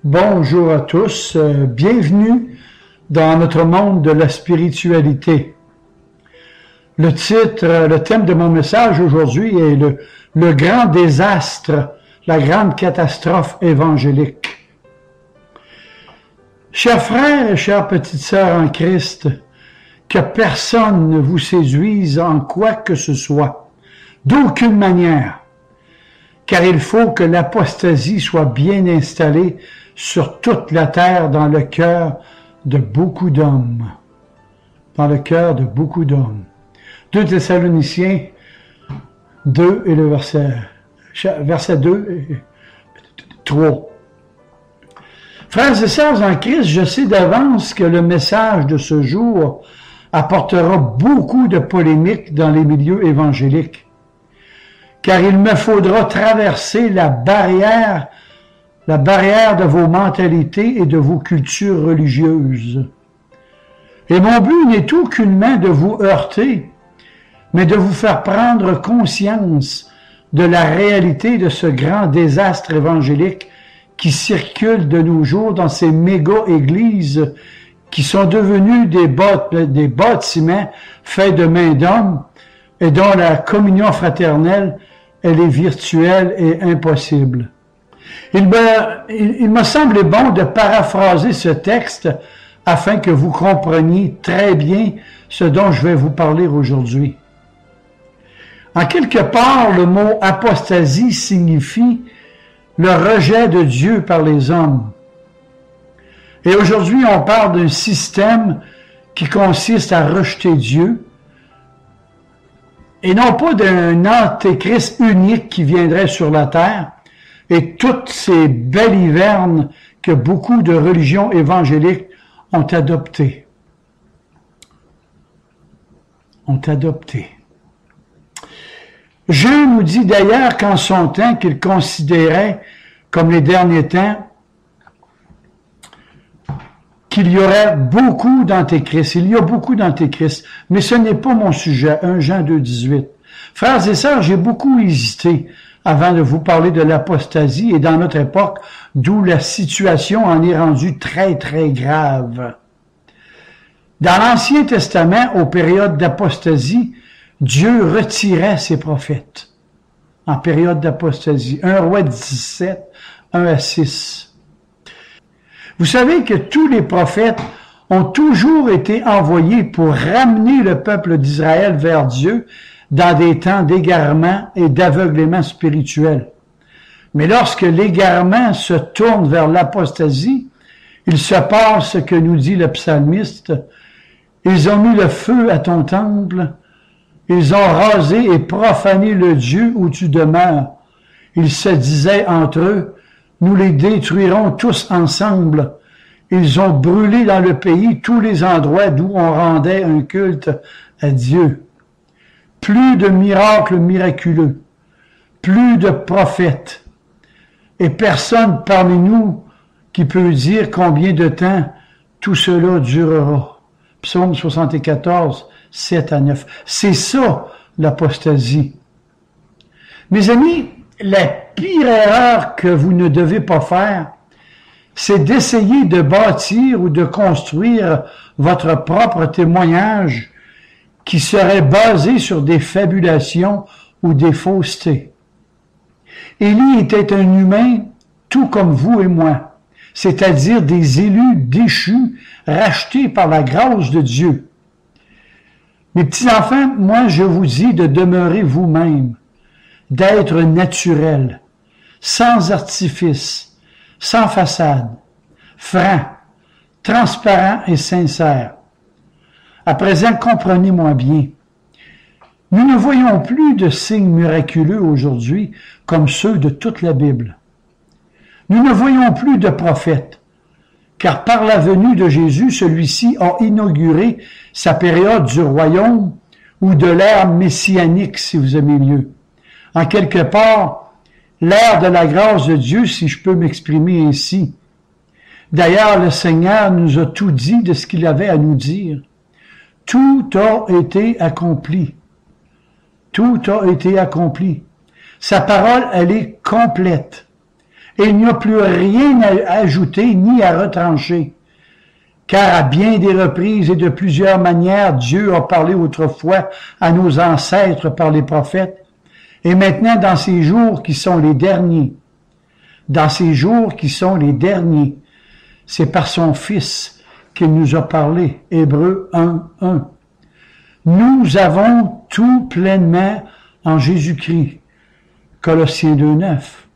Bonjour à tous, bienvenue dans notre monde de la spiritualité. Le thème de mon message aujourd'hui est le grand désastre, la grande catastrophe évangélique. Chers frères et chères petites sœurs en Christ, que personne ne vous séduise en quoi que ce soit, d'aucune manière, car il faut que l'apostasie soit bien installée sur toute la terre dans le cœur de beaucoup d'hommes. Dans le cœur de beaucoup d'hommes. 2 Thessaloniciens 2 et le verset 2 et 3. Frères et sœurs en Christ, je sais d'avance que le message de ce jour apportera beaucoup de polémiques dans les milieux évangéliques, car il me faudra traverser la barrière de vos mentalités et de vos cultures religieuses. Et mon but n'est aucunement de vous heurter, mais de vous faire prendre conscience de la réalité de ce grand désastre évangélique qui circule de nos jours dans ces méga-églises qui sont devenues des bâtiments faits de mains d'hommes et dont la communion fraternelle, elle est virtuelle et impossible. Il me semblait bon de paraphraser ce texte afin que vous compreniez très bien ce dont je vais vous parler aujourd'hui. En quelque part, le mot apostasie signifie le rejet de Dieu par les hommes. Et aujourd'hui, on parle d'un système qui consiste à rejeter Dieu et non pas d'un antéchrist unique qui viendrait sur la terre, et toutes ces balivernes que beaucoup de religions évangéliques ont adoptées. Jean nous dit d'ailleurs qu'en son temps, qu'il considérait, comme les derniers temps, qu'il y aurait beaucoup d'antéchrists. Il y a beaucoup d'antéchrists, mais ce n'est pas mon sujet. 1 Jean 2, 18. Frères et sœurs, j'ai beaucoup hésité avant de vous parler de l'apostasie et dans notre époque, d'où la situation en est rendue très, très grave. Dans l'Ancien Testament, aux périodes d'apostasie, Dieu retirait ses prophètes en période d'apostasie. 1 Roi 17, 1 à 6. Vous savez que tous les prophètes ont toujours été envoyés pour ramener le peuple d'Israël vers Dieu dans des temps d'égarement et d'aveuglement spirituel. Mais lorsque l'égarement se tourne vers l'apostasie, il se passe ce que nous dit le psalmiste. Ils ont mis le feu à ton temple, ils ont rasé et profané le Dieu où tu demeures. Ils se disaient entre eux, nous les détruirons tous ensemble. Ils ont brûlé dans le pays tous les endroits d'où on rendait un culte à Dieu. Plus de miracles miraculeux, plus de prophètes, et personne parmi nous qui peut dire combien de temps tout cela durera. Psaume 74, 7 à 9. C'est ça, l'apostasie. Mes amis, la pire erreur que vous ne devez pas faire, c'est d'essayer de bâtir ou de construire votre propre témoignage qui serait basé sur des fabulations ou des faussetés. Élie était un humain tout comme vous et moi, c'est-à-dire des élus déchus, rachetés par la grâce de Dieu. Mes petits-enfants, moi je vous dis de demeurer vous-même, d'être naturel, sans artifice, sans façade, franc, transparent et sincère. À présent, comprenez-moi bien. Nous ne voyons plus de signes miraculeux aujourd'hui comme ceux de toute la Bible. Nous ne voyons plus de prophètes, car par la venue de Jésus, celui-ci a inauguré sa période du royaume ou de l'ère messianique, si vous aimez mieux. En quelque part, l'ère de la grâce de Dieu, si je peux m'exprimer ainsi. D'ailleurs, le Seigneur nous a tout dit de ce qu'il avait à nous dire. Tout a été accompli. Tout a été accompli. Sa parole, elle est complète. et il n'y a plus rien à ajouter ni à retrancher. Car à bien des reprises et de plusieurs manières, Dieu a parlé autrefois à nos ancêtres par les prophètes, et maintenant dans ces jours qui sont les derniers. Dans ces jours qui sont les derniers, c'est par son Fils qu'il nous a parlé. Hébreux 1:1. Nous avons tout pleinement en Jésus-Christ. Colossiens 2:9.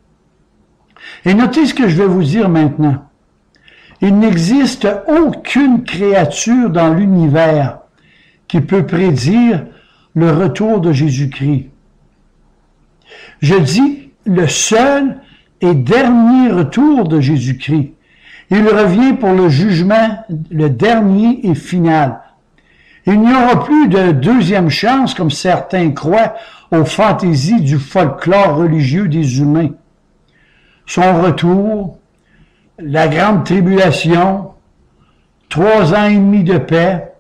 Et notez ce que je vais vous dire maintenant. Il n'existe aucune créature dans l'univers qui peut prédire le retour de Jésus-Christ. Je dis le seul et dernier retour de Jésus-Christ. Il revient pour le jugement, le dernier et final. Il n'y aura plus de deuxième chance, comme certains croient, aux fantaisies du folklore religieux des humains. Son retour, la grande tribulation, 3 ans et demi de paix,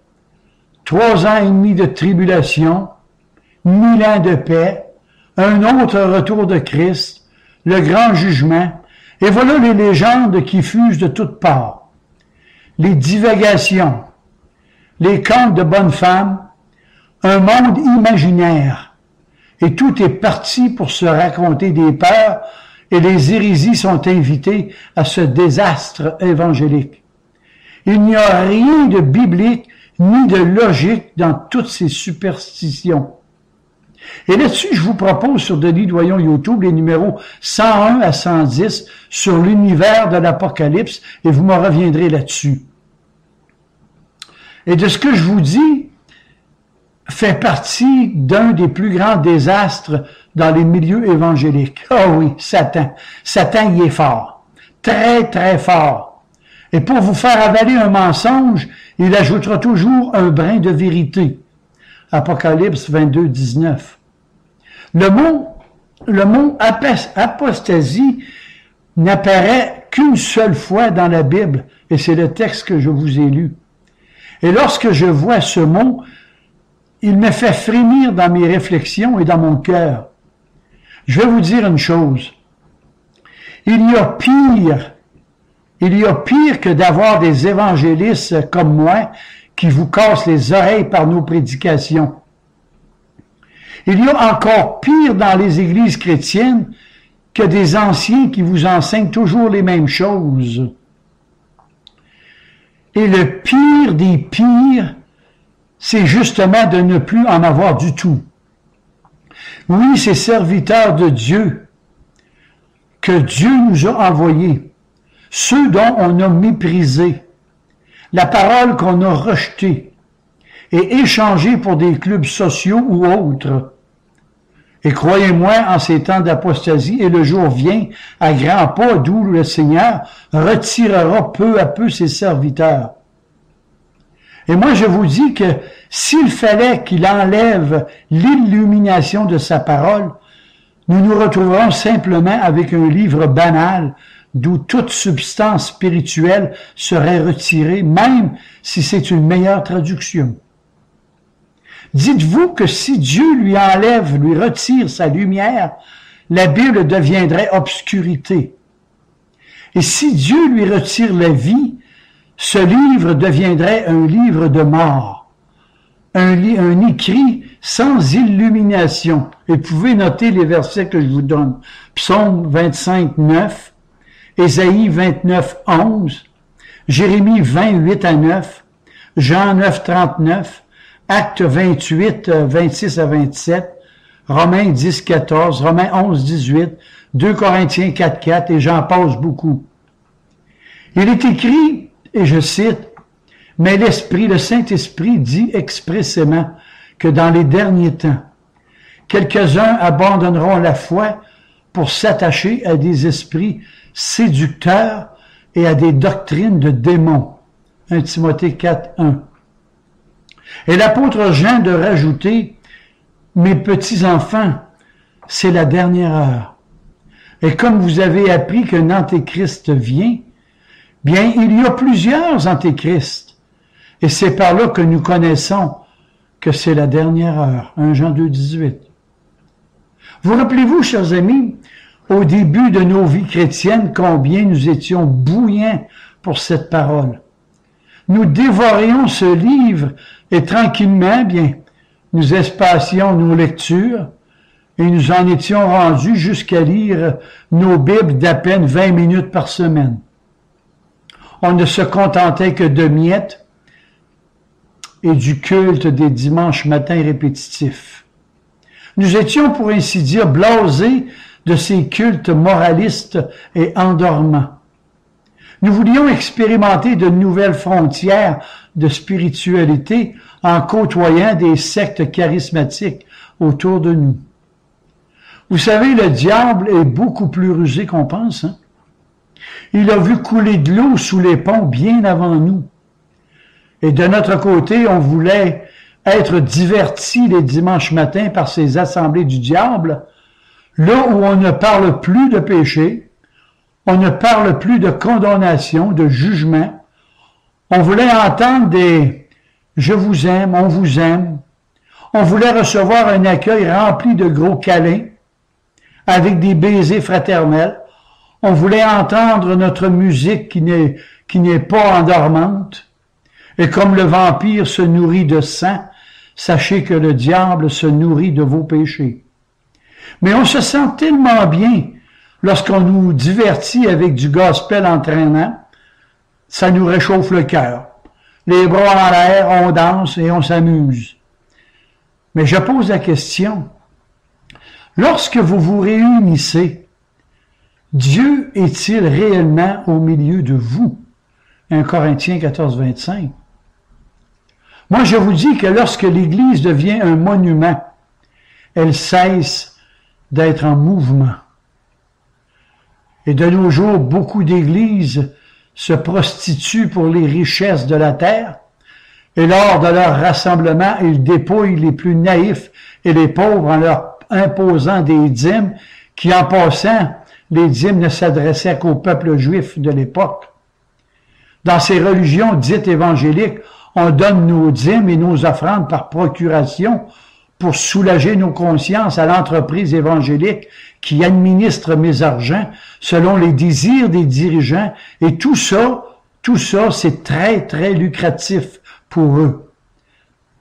3 ans et demi de tribulation, 1000 ans de paix, un autre retour de Christ, le grand jugement, et voilà les légendes qui fusent de toutes parts. Les divagations, les contes de bonnes femmes, un monde imaginaire, et tout est parti pour se raconter des peurs, et les hérésies sont invitées à ce désastre évangélique. Il n'y a rien de biblique ni de logique dans toutes ces superstitions. Et là-dessus, je vous propose sur Denis Doyon YouTube les numéros 101 à 110 sur l'univers de l'Apocalypse, et vous me reviendrez là-dessus. Et de ce que je vous dis, fait partie d'un des plus grands désastres dans les milieux évangéliques. Ah oui, Satan. Satan y est fort. Très, très fort. Et pour vous faire avaler un mensonge, il ajoutera toujours un brin de vérité. Apocalypse 22:19. Le mot apostasie n'apparaît qu'une seule fois dans la Bible, et c'est le texte que je vous ai lu. Et lorsque je vois ce mot, il me fait frémir dans mes réflexions et dans mon cœur. Je vais vous dire une chose. Il y a pire que d'avoir des évangélistes comme moi qui vous cassent les oreilles par nos prédications. Il y a encore pire dans les églises chrétiennes que des anciens qui vous enseignent toujours les mêmes choses. Et le pire des pires, c'est justement de ne plus en avoir du tout. Oui, ces serviteurs de Dieu que Dieu nous a envoyés, ceux dont on a méprisé, la parole qu'on a rejetée et échangée pour des clubs sociaux ou autres. Et croyez-moi, en ces temps d'apostasie, et le jour vient à grands pas d'où le Seigneur retirera peu à peu ses serviteurs. Et moi, je vous dis que s'il fallait qu'il enlève l'illumination de sa parole, nous nous retrouverons simplement avec un livre banal d'où toute substance spirituelle serait retirée, même si c'est une meilleure traduction. Dites-vous que si Dieu lui retire sa lumière, la Bible deviendrait obscurité. Et si Dieu lui retire la vie, ce livre deviendrait un livre de mort, un écrit sans illumination. Et vous pouvez noter les versets que je vous donne. Psaume 25:9, Ésaïe 29:11, Jérémie 20:8-9, Jean 9:39, Actes 28, 26 à 27, Romains 10, 14, Romains 11, 18, 2 Corinthiens 4, 4, et j'en passe beaucoup. Il est écrit, et je cite, « Mais l'Esprit, le Saint-Esprit dit expressément que dans les derniers temps, quelques-uns abandonneront la foi pour s'attacher à des esprits séducteurs et à des doctrines de démons. » 1 Timothée 4, 1. Et l'apôtre Jean de rajouter, « Mes petits-enfants, c'est la dernière heure. Et comme vous avez appris qu'un antéchrist vient, bien, il y a plusieurs antéchrists. Et c'est par là que nous connaissons que c'est la dernière heure. 1 Jean 2, 18. Vous rappelez-vous, chers amis, au début de nos vies chrétiennes, combien nous étions bouillants pour cette parole. Nous dévorions ce livre et tranquillement, bien, nous espacions nos lectures et nous en étions rendus jusqu'à lire nos Bibles d'à peine 20 minutes par semaine. On ne se contentait que de miettes et du culte des dimanches matins répétitifs. Nous étions, pour ainsi dire, blasés de ces cultes moralistes et endormants. Nous voulions expérimenter de nouvelles frontières de spiritualité en côtoyant des sectes charismatiques autour de nous. Vous savez, le diable est beaucoup plus rusé qu'on pense. Hein? Il a vu couler de l'eau sous les ponts bien avant nous. Et de notre côté, on voulait être divertis les dimanches matins par ces assemblées du diable, là où on ne parle plus de péché, on ne parle plus de condamnation, de jugement. On voulait entendre des « je vous aime, on vous aime ». On voulait recevoir un accueil rempli de gros câlins, avec des baisers fraternels. On voulait entendre notre musique qui n'est pas endormante. Et comme le vampire se nourrit de sang, sachez que le diable se nourrit de vos péchés. Mais on se sent tellement bien lorsqu'on nous divertit avec du gospel entraînant, ça nous réchauffe le cœur. Les bras en l'air, on danse et on s'amuse. Mais je pose la question, lorsque vous vous réunissez, Dieu est-il réellement au milieu de vous? 1 Corinthiens 14, 25. Moi, je vous dis que lorsque l'Église devient un monument, elle cesse d'être en mouvement. Et de nos jours, beaucoup d'églises se prostituent pour les richesses de la terre, et lors de leur rassemblement, ils dépouillent les plus naïfs et les pauvres en leur imposant des dîmes qui, en passant, les dîmes ne s'adressaient qu'au peuple juif de l'époque. Dans ces religions dites évangéliques, on donne nos dîmes et nos offrandes par procuration pour soulager nos consciences à l'entreprise évangélique qui administre mes argents selon les désirs des dirigeants. Et tout ça, c'est très, très lucratif pour eux.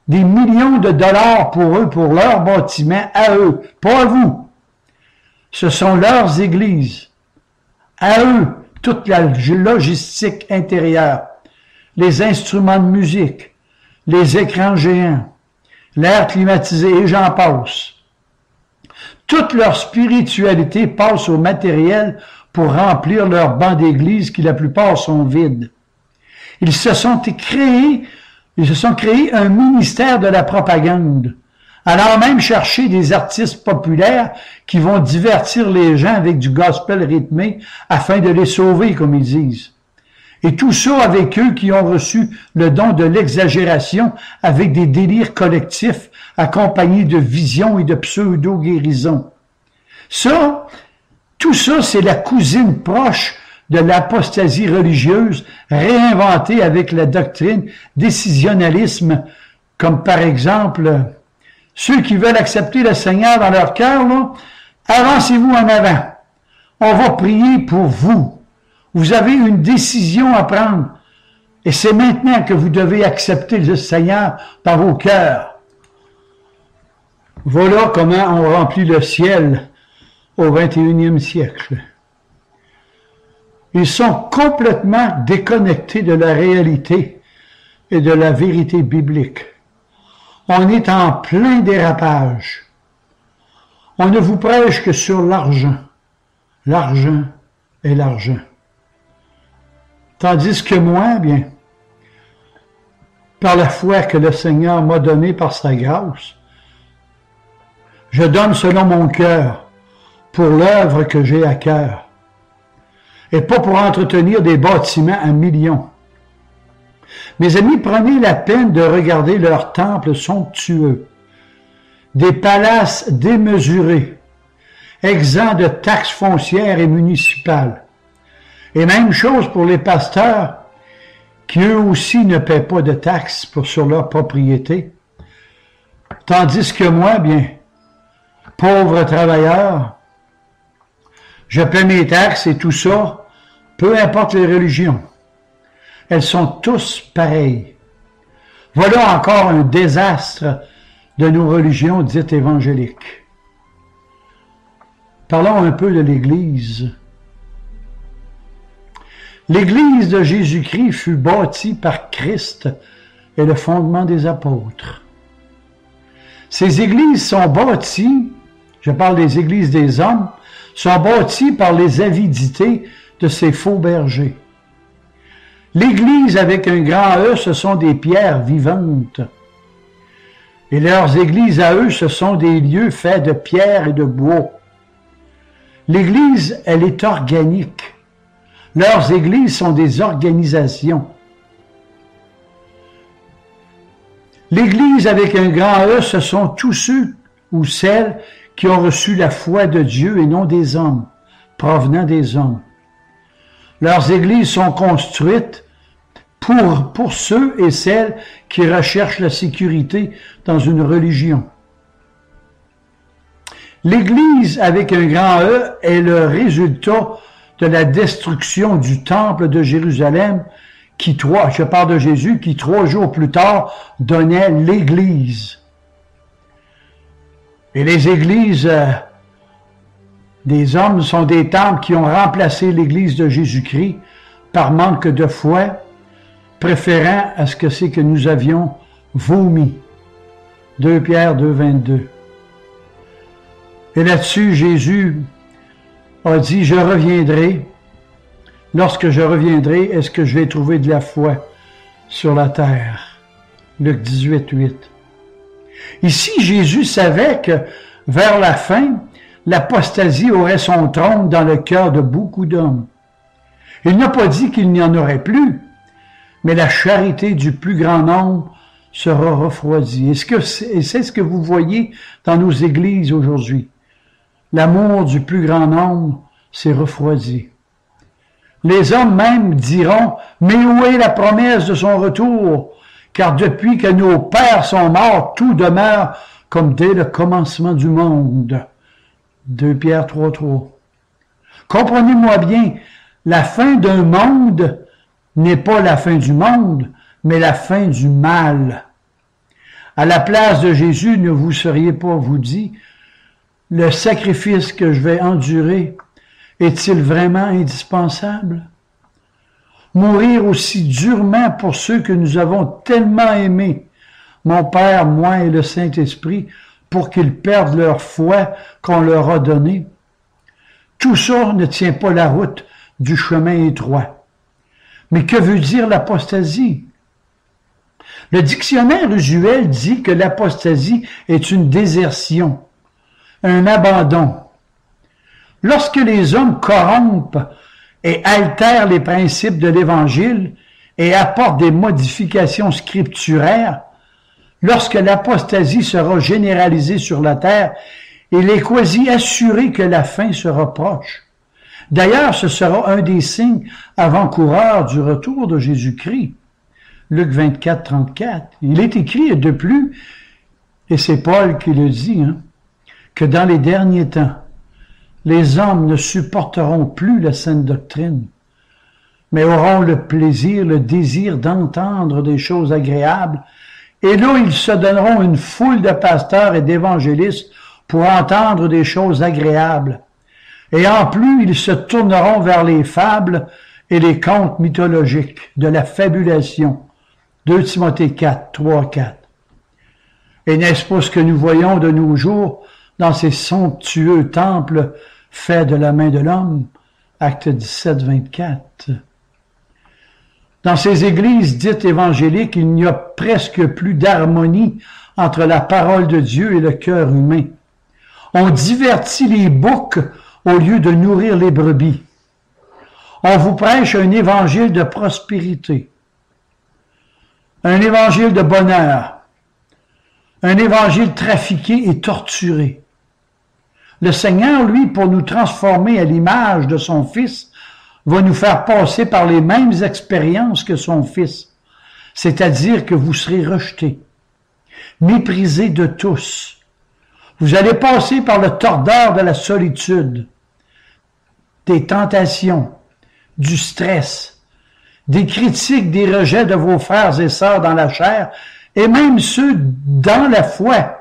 Des millions de dollars pour eux, pour leur bâtiment, à eux, pas à vous. Ce sont leurs églises. À eux, toute la logistique intérieure, les instruments de musique, les écrans géants, l'air climatisé, et j'en passe. Toute leur spiritualité passe au matériel pour remplir leurs bancs d'église qui la plupart sont vides. Ils se sont créés un ministère de la propagande, allant même chercher des artistes populaires qui vont divertir les gens avec du gospel rythmé afin de les sauver, comme ils disent. Et tout ça avec eux qui ont reçu le don de l'exagération avec des délires collectifs accompagnés de visions et de pseudo-guérisons. Tout ça, c'est la cousine proche de l'apostasie religieuse réinventée avec la doctrine décisionnalisme, comme par exemple ceux qui veulent accepter le Seigneur dans leur cœur, là, avancez-vous en avant. On va prier pour vous. Vous avez une décision à prendre. Et c'est maintenant que vous devez accepter le Seigneur dans vos cœurs. Voilà comment on remplit le ciel au 21e siècle. Ils sont complètement déconnectés de la réalité et de la vérité biblique. On est en plein dérapage. On ne vous prêche que sur l'argent. L'argent est l'argent. Tandis que moi, bien, par la foi que le Seigneur m'a donnée par sa grâce, je donne selon mon cœur pour l'œuvre que j'ai à cœur, et pas pour entretenir des bâtiments à millions. Mes amis, prenez la peine de regarder leurs temples somptueux, des palaces démesurés, exempts de taxes foncières et municipales. Et même chose pour les pasteurs, qui eux aussi ne paient pas de taxes sur leur propriété. Tandis que moi, bien, pauvre travailleur, Je paie mes taxes et tout ça, peu importe les religions. Elles sont tous pareilles. Voilà encore un désastre de nos religions dites évangéliques. Parlons un peu de l'Église. L'Église de Jésus-Christ fut bâtie par Christ et le fondement des apôtres. Ces églises sont bâties, je parle des églises des hommes, sont bâties par les avidités de ces faux bergers. L'Église avec un grand E, ce sont des pierres vivantes. Et leurs églises à eux, ce sont des lieux faits de pierre et de bois. L'Église, elle est organique. Leurs églises sont des organisations. L'Église avec un grand E, ce sont tous ceux ou celles qui ont reçu la foi de Dieu et non des hommes, provenant des hommes. Leurs églises sont construites pour ceux et celles qui recherchent la sécurité dans une religion. L'Église avec un grand E est le résultat de la destruction du temple de Jérusalem je parle de Jésus, qui 3 jours plus tard donnait l'Église. Et les églises des hommes sont des temples qui ont remplacé l'Église de Jésus-Christ par manque de foi, préférant à ce que c'est que nous avions vomi. 2 Pierre 2, 22. Et là-dessus, Jésus a dit, je reviendrai. Lorsque je reviendrai, est-ce que je vais trouver de la foi sur la terre? Luc 18, 8. Ici, Jésus savait que vers la fin, l'apostasie aurait son trône dans le cœur de beaucoup d'hommes. Il n'a pas dit qu'il n'y en aurait plus, mais la charité du plus grand nombre sera refroidie. Et c'est ce que vous voyez dans nos églises aujourd'hui. L'amour du plus grand nombre s'est refroidi. Les hommes même diront, mais où est la promesse de son retour? Car depuis que nos pères sont morts, tout demeure comme dès le commencement du monde. 2 Pierre 3, 3. Comprenez-moi bien, la fin d'un monde n'est pas la fin du monde, mais la fin du mal. À la place de Jésus, ne vous seriez pas vous dit, le sacrifice que je vais endurer est-il vraiment indispensable? Mourir aussi durement pour ceux que nous avons tellement aimés, mon Père, moi et le Saint-Esprit, pour qu'ils perdent leur foi qu'on leur a donnée. Tout ça ne tient pas la route du chemin étroit. Mais que veut dire l'apostasie? Le dictionnaire usuel dit que l'apostasie est une désertion, un abandon. Lorsque les hommes corrompent et altèrent les principes de l'Évangile et apportent des modifications scripturaires, lorsque l'apostasie sera généralisée sur la terre, il est quasi assuré que la fin sera proche. D'ailleurs, ce sera un des signes avant-coureurs du retour de Jésus-Christ. Luc 24, 34. Il est écrit de plus, et c'est Paul qui le dit, que dans les derniers temps, les hommes ne supporteront plus la saine doctrine, mais auront le plaisir, le désir d'entendre des choses agréables, et là, ils se donneront une foule de pasteurs et d'évangélistes pour entendre des choses agréables. Et en plus, ils se tourneront vers les fables et les contes mythologiques, de la fabulation. 2 Timothée 4, 3, 4. Et n'est-ce pas ce que nous voyons de nos jours dans ces somptueux temples faits de la main de l'homme? Acte 17, 24. Dans ces églises dites évangéliques, il n'y a presque plus d'harmonie entre la parole de Dieu et le cœur humain. On divertit les boucs au lieu de nourrir les brebis. On vous prêche un évangile de prospérité, un évangile de bonheur, un évangile trafiqué et torturé. Le Seigneur, lui, pour nous transformer à l'image de son Fils, va nous faire passer par les mêmes expériences que son Fils, c'est-à-dire que vous serez rejetés, méprisés de tous. Vous allez passer par le tordeur de la solitude. des tentations, du stress, des critiques, des rejets de vos frères et sœurs dans la chair, et même ceux dans la foi.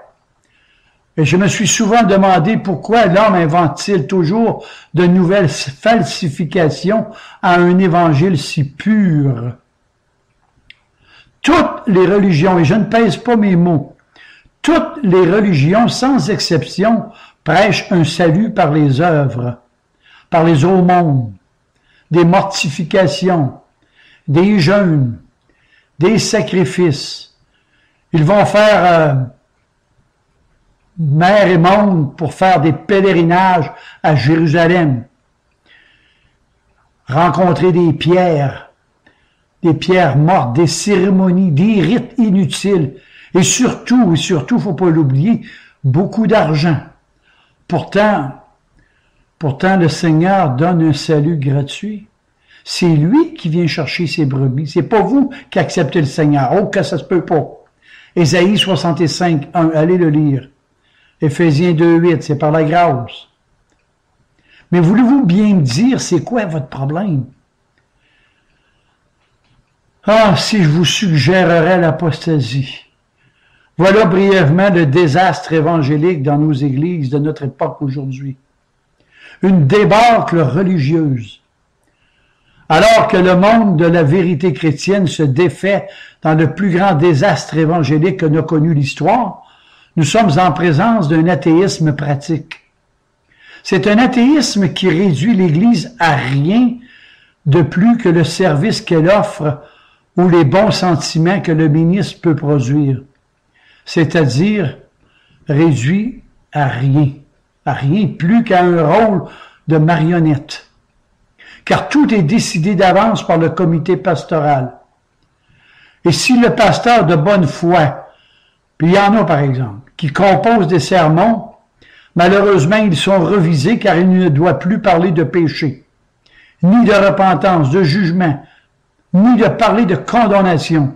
Et je me suis souvent demandé pourquoi l'homme invente-t-il toujours de nouvelles falsifications à un évangile si pur. Toutes les religions, et je ne pèse pas mes mots, toutes les religions, sans exception, prêchent un salut par les œuvres, par les aumônes, des mortifications, des jeûnes, des sacrifices. Ils vont faire mer et monde pour faire des pèlerinages à Jérusalem, rencontrer des pierres mortes, des cérémonies, des rites inutiles, et surtout, faut pas l'oublier, beaucoup d'argent. Pourtant, le Seigneur donne un salut gratuit. C'est lui qui vient chercher ses brebis. C'est pas vous qui acceptez le Seigneur. Oh, que ça se peut pas. Ésaïe 65, 1, allez le lire. Éphésiens 2, 8, c'est par la grâce. Mais voulez-vous bien me dire c'est quoi votre problème? Ah, si je vous suggérerais l'apostasie. Voilà brièvement le désastre évangélique dans nos églises de notre époque aujourd'hui. Une débâcle religieuse. Alors que le monde de la vérité chrétienne se défait dans le plus grand désastre évangélique que n'a connu l'histoire, nous sommes en présence d'un athéisme pratique. C'est un athéisme qui réduit l'Église à rien de plus que le service qu'elle offre ou les bons sentiments que le ministre peut produire. C'est-à-dire réduit à rien plus qu'à un rôle de marionnette. Car tout est décidé d'avance par le comité pastoral. Et si le pasteur de bonne foi, puis il y en a par exemple, qui composent des sermons, malheureusement ils sont revisés car il ne doit plus parler de péché, ni de repentance, de jugement, ni de parler de condamnation,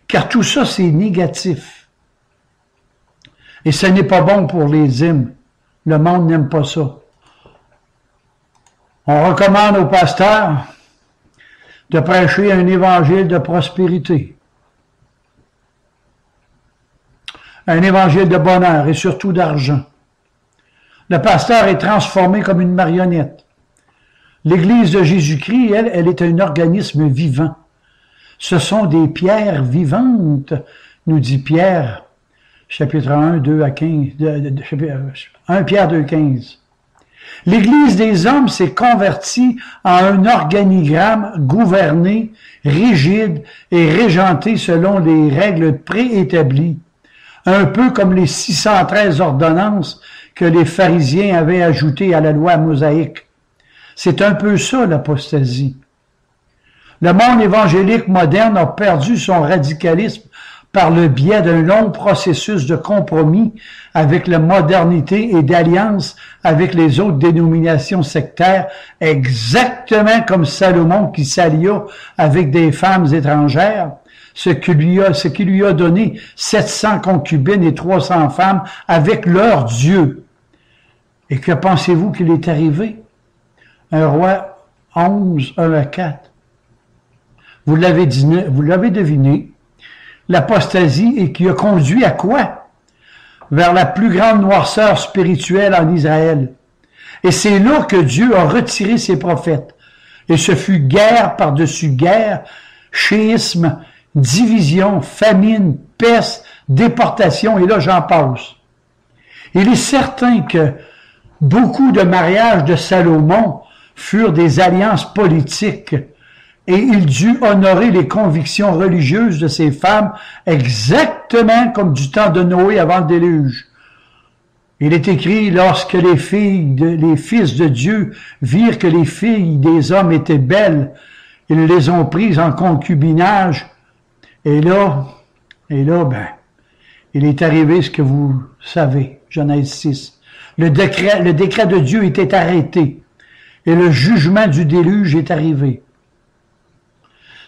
car tout ça c'est négatif. Et ce n'est pas bon pour les hymnes. Le monde n'aime pas ça. On recommande aux pasteurs de prêcher un évangile de prospérité, un évangile de bonheur et surtout d'argent. Le pasteur est transformé comme une marionnette. L'Église de Jésus-Christ, elle est un organisme vivant. Ce sont des pierres vivantes, nous dit Pierre, chapitre 1, 2 à 15, 1 Pierre 2, 15. L'Église des hommes s'est convertie en un organigramme gouverné, rigide et régenté selon les règles préétablies, un peu comme les 613 ordonnances que les pharisiens avaient ajoutées à la loi mosaïque. C'est un peu ça l'apostasie. Le monde évangélique moderne a perdu son radicalisme par le biais d'un long processus de compromis avec la modernité et d'alliance avec les autres dénominations sectaires, exactement comme Salomon qui s'allia avec des femmes étrangères, ce qui lui a donné 700 concubines et 300 femmes avec leur Dieu. Et que pensez-vous qu'il est arrivé? Un roi 11, 1 à 4. Vous l'avez deviné, l'apostasie et qui a conduit à quoi? Vers la plus grande noirceur spirituelle en Israël. Et c'est là que Dieu a retiré ses prophètes. Et ce fut guerre par-dessus guerre, schisme, division, famine, peste, déportation, et là j'en passe. Il est certain que beaucoup de mariages de Salomon furent des alliances politiques, et il dut honorer les convictions religieuses de ses femmes exactement comme du temps de Noé avant le déluge. Il est écrit, lorsque les fils de Dieu virent que les filles des hommes étaient belles, ils les ont prises en concubinage, et là, il est arrivé ce que vous savez, Genèse 6. Le décret de Dieu était arrêté, et le jugement du déluge est arrivé.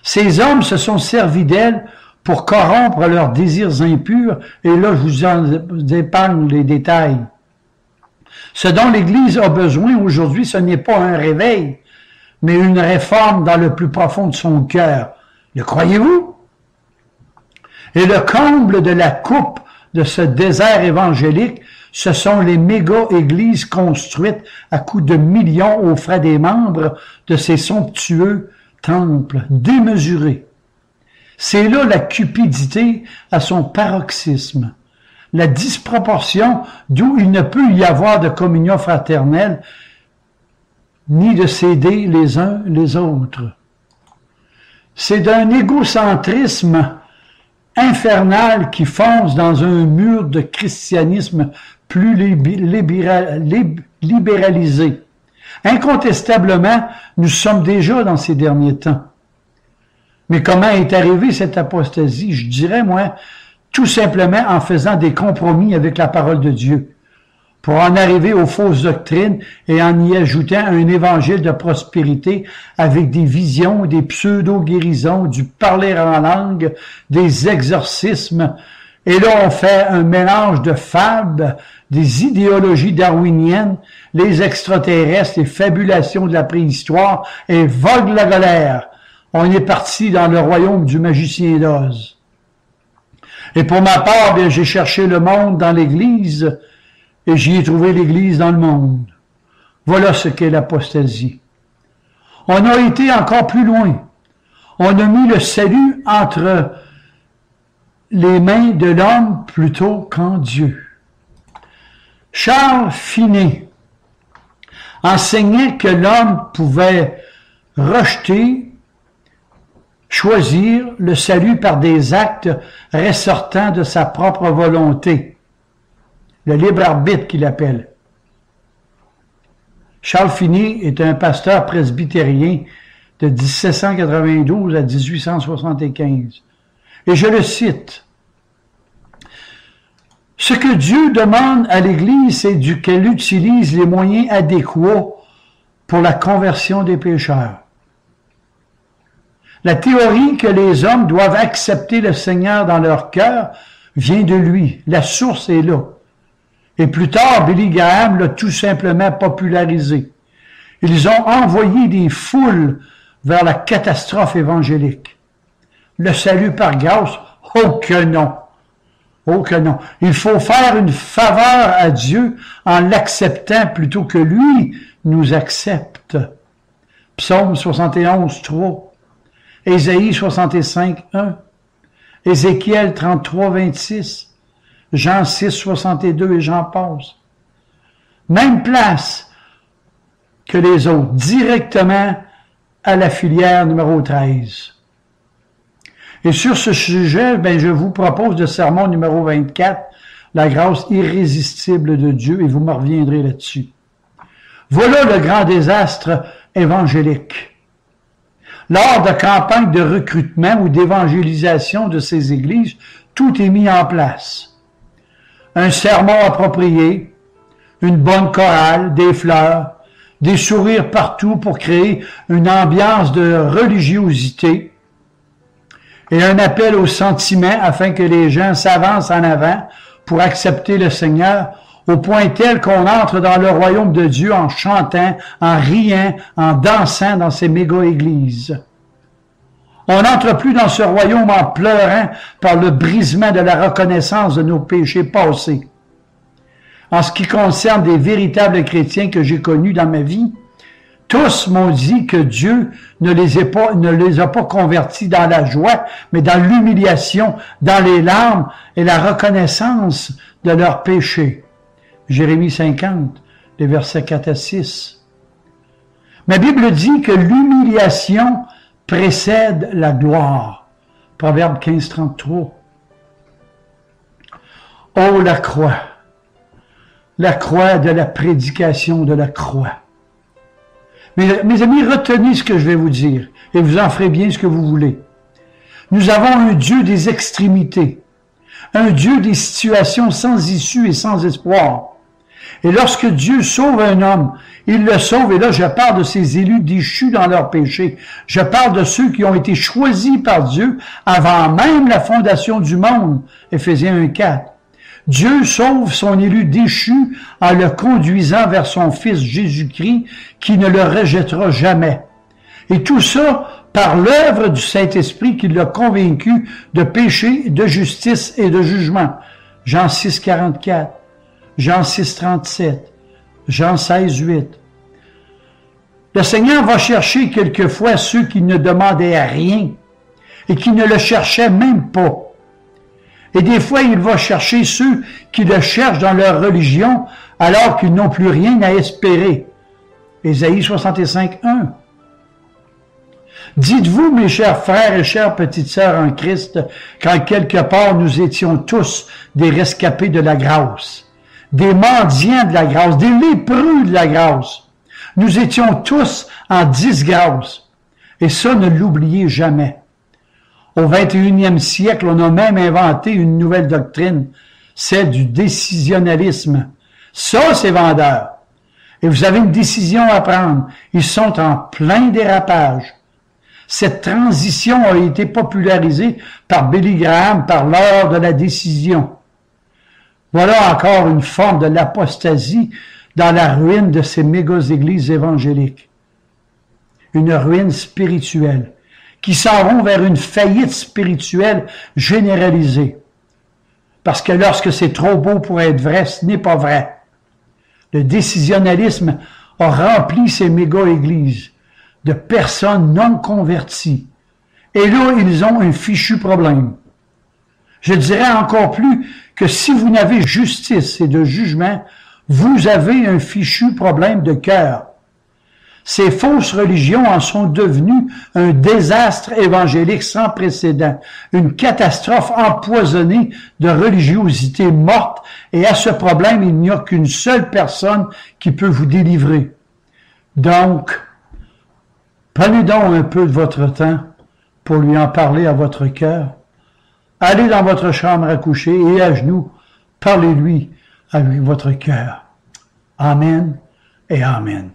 Ces hommes se sont servis d'elles pour corrompre leurs désirs impurs, et là, je vous en épargne les détails. Ce dont l'Église a besoin aujourd'hui, ce n'est pas un réveil, mais une réforme dans le plus profond de son cœur. Le croyez-vous? Et le comble de la coupe de ce désert évangélique, ce sont les méga-églises construites à coups de millions aux frais des membres de ces somptueux temples démesurés. C'est là la cupidité à son paroxysme, la disproportion d'où il ne peut y avoir de communion fraternelle, ni de s'aider les uns les autres. C'est d'un égocentrisme infernal qui fonce dans un mur de christianisme plus libéralisé. Incontestablement, nous sommes déjà dans ces derniers temps. Mais comment est arrivée cette apostasie? Je dirais, moi, tout simplement en faisant des compromis avec la parole de Dieu, pour en arriver aux fausses doctrines et en y ajoutant un évangile de prospérité avec des visions, des pseudo-guérisons, du parler en langue, des exorcismes. Et là, on fait un mélange de fables, des idéologies darwiniennes, les extraterrestres, les fabulations de la préhistoire, et vogue la colère. On est parti dans le royaume du magicien d'Oz. Et pour ma part, bien, j'ai cherché le monde dans l'Église, et j'y ai trouvé l'Église dans le monde. Voilà ce qu'est l'apostasie. On a été encore plus loin. On a mis le salut entre les mains de l'homme plutôt qu'en Dieu. Charles Finet enseignait que l'homme pouvait rejeter, choisir le salut par des actes ressortant de sa propre volonté. Le libre arbitre qu'il appelle. Charles Finet est un pasteur presbytérien de 1792 à 1875. Et je le cite. « Ce que Dieu demande à l'Église, c'est qu'elle utilise les moyens adéquats pour la conversion des pécheurs. La théorie que les hommes doivent accepter le Seigneur dans leur cœur vient de lui. La source est là. Et plus tard, Billy Graham l'a tout simplement popularisé. Ils ont envoyé des foules vers la catastrophe évangélique. Le salut par grâce? Oh que non! Oh que non! Il faut faire une faveur à Dieu en l'acceptant plutôt que lui nous accepte. Psaume 71, 3. Ésaïe 65, 1. Ézéchiel 33, 26. Jean 6, 62 et j'en passe. Même place que les autres, directement à la filière numéro 13. Et sur ce sujet, je vous propose le sermon numéro 24, la grâce irrésistible de Dieu, et vous me reviendrez là-dessus. Voilà le grand désastre évangélique. Lors de campagnes de recrutement ou d'évangélisation de ces églises, tout est mis en place. Un sermon approprié, une bonne chorale, des fleurs, des sourires partout pour créer une ambiance de religiosité et un appel au sentiment afin que les gens s'avancent en avant pour accepter le Seigneur au point tel qu'on entre dans le royaume de Dieu en chantant, en riant, en dansant dans ces méga-églises. On n'entre plus dans ce royaume en pleurant par le brisement de la reconnaissance de nos péchés passés. En ce qui concerne des véritables chrétiens que j'ai connus dans ma vie, tous m'ont dit que Dieu ne les a pas convertis dans la joie, mais dans l'humiliation, dans les larmes et la reconnaissance de leurs péchés. Jérémie 50, les versets 4 à 6. Ma Bible dit que l'humiliation précède la gloire. Proverbe 15, 33. Oh, la croix de la prédication de la croix. Mes amis, retenez ce que je vais vous dire, et vous en ferez bien ce que vous voulez. Nous avons un Dieu des extrémités, un Dieu des situations sans issue et sans espoir. Et lorsque Dieu sauve un homme, il le sauve, et là je parle de ces élus déchus dans leur péché. Je parle de ceux qui ont été choisis par Dieu avant même la fondation du monde. Éphésiens 1, 4. Dieu sauve son élu déchu en le conduisant vers son Fils Jésus-Christ qui ne le rejettera jamais. Et tout ça par l'œuvre du Saint-Esprit qui l'a convaincu de péché, de justice et de jugement. Jean 6, 44, Jean 6, 37, Jean 16, 8. Le Seigneur va chercher quelquefois ceux qui ne demandaient rien et qui ne le cherchaient même pas. Et des fois, il va chercher ceux qui le cherchent dans leur religion alors qu'ils n'ont plus rien à espérer. Ésaïe 65, 1. Dites-vous, mes chers frères et chères petites sœurs en Christ, qu'en quelque part nous étions tous des rescapés de la grâce, des mendiants de la grâce, des lépreux de la grâce. Nous étions tous en disgrâce. Et ça, ne l'oubliez jamais. Au 21e siècle, on a même inventé une nouvelle doctrine, celle du décisionnalisme. Ça, c'est vendeur. Et vous avez une décision à prendre. Ils sont en plein dérapage. Cette transition a été popularisée par Billy Graham par l'heure de la décision. Voilà encore une forme de l'apostasie dans la ruine de ces méga-églises évangéliques. Une ruine spirituelle qui s'en vont vers une faillite spirituelle généralisée. Parce que lorsque c'est trop beau pour être vrai, ce n'est pas vrai. Le décisionnalisme a rempli ces méga-églises de personnes non converties. Et là, ils ont un fichu problème. Je dirais encore plus que si vous n'avez justice et de jugement, vous avez un fichu problème de cœur. Ces fausses religions en sont devenues un désastre évangélique sans précédent, une catastrophe empoisonnée de religiosité morte, et à ce problème, il n'y a qu'une seule personne qui peut vous délivrer. Donc, prenez donc un peu de votre temps pour lui en parler à votre cœur. Allez dans votre chambre à coucher et à genoux, parlez-lui avec votre cœur. Amen et Amen.